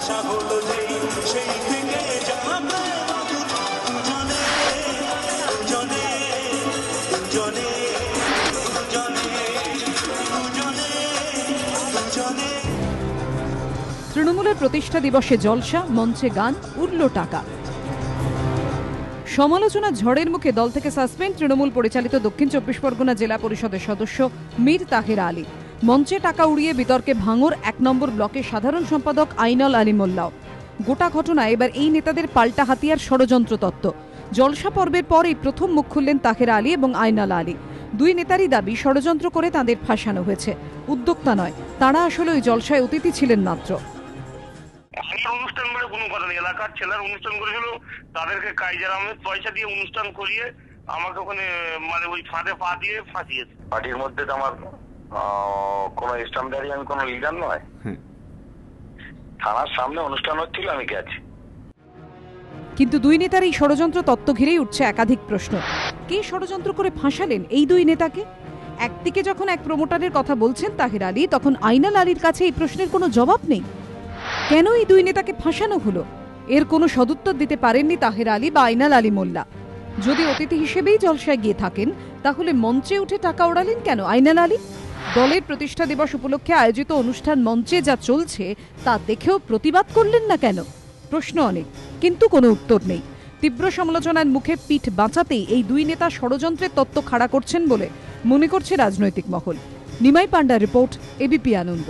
আশা হলো যেই সেই থেকে যাবে দুজনে দুজনে দুজনে দুজনে দুজনে দুজনে। তৃণমূলের প্রতিষ্ঠা দিবসে জলসা, মঞ্চে গান, উড়ল টাকা। সমালোচনার ঝড়ের মুখে দল থেকে সাসপেন্ড তৃণমূল পরিচালিত দক্ষিণ 24 পরগনা জেলা পরিষদের সদস্য মীর তাহের আলী। মঞ্চে টাকা উড়িয়ে বিতর্কে ভাঙর 1 নম্বর ব্লকের সাধারণ সম্পাদক আইনাল আলী মোল্লাও। গোটা ঘটনায় এবার এই নেতাদের পাল্টা হাতিয়ার ষড়যন্ত্র তত্ত্ব। জলসা পর্বের পর এই প্রথম মুখ খুললেন তাহের আলী এবং আইনাল আলী। দুই নেতারই দাবি ষড়যন্ত্র করে তাঁদের ফাঁসানো হয়েছে, উদ্যোক্তা নয়। তাঁরা আসলে ওই জলসায় অতিথি ছিলেন মাত্র। অনুষ্ঠান বলে কোনো কথা নেই, এলাকার ছেলেরা অনুষ্ঠান করেছিল, তাদেরকে কাইজার আহমেদ পয়সা দিয়ে অনুষ্ঠান করিয়ে আমাকে ওখানে মানে ওই ফাঁদে পা দিয়ে ফাঁসিয়েছে। পার্টির মধ্যে তো আমার কোনো স্ট্যাম্পদারি, আমি কোনো লিডার নয়। থানার সামনে অনুষ্ঠান হচ্ছিল, আমি গেছি। কিন্তু দুই নেতার এই ষড়যন্ত্র তত্ত্ব ঘিরেই উঠছে একাধিক প্রশ্ন। কে ষড়যন্ত্র করে ফাঁসালেন এই দুই নেতাকে? একদিকে যখন এক প্রমোটারের কথা বলছেন তাহের আলী, তখন আইনাল আলীর কাছে এই প্রশ্নের কোনো জবাব নেই। কেন এই দুই নেতাকে ফাঁসানো হলো, এর কোনো সদুত্তর দিতে পারেননি তাহের আলী বা আইনাল আলী মোল্লা। যদি অতিথি হিসেবেই জলসায় গিয়ে থাকেন, তাহলে মঞ্চে উঠে টাকা ওড়ালেন কেন আইনাল আলী? দলের প্রতিষ্ঠা দিবস উপলক্ষে আয়োজিত অনুষ্ঠান মঞ্চে যা চলছে তা দেখেও প্রতিবাদ করলেন না কেন? প্রশ্ন অনেক, কিন্তু কোনো উত্তর নেই। তীব্র সমালোচনার মুখে পিঠ বাঁচাতেই এই দুই নেতা ষড়যন্ত্রের তত্ত্ব খাড়া করছেন বলে মনে করছে রাজনৈতিক মহল। নিমাই পান্ডার রিপোর্ট, এবিপি আনন্দ।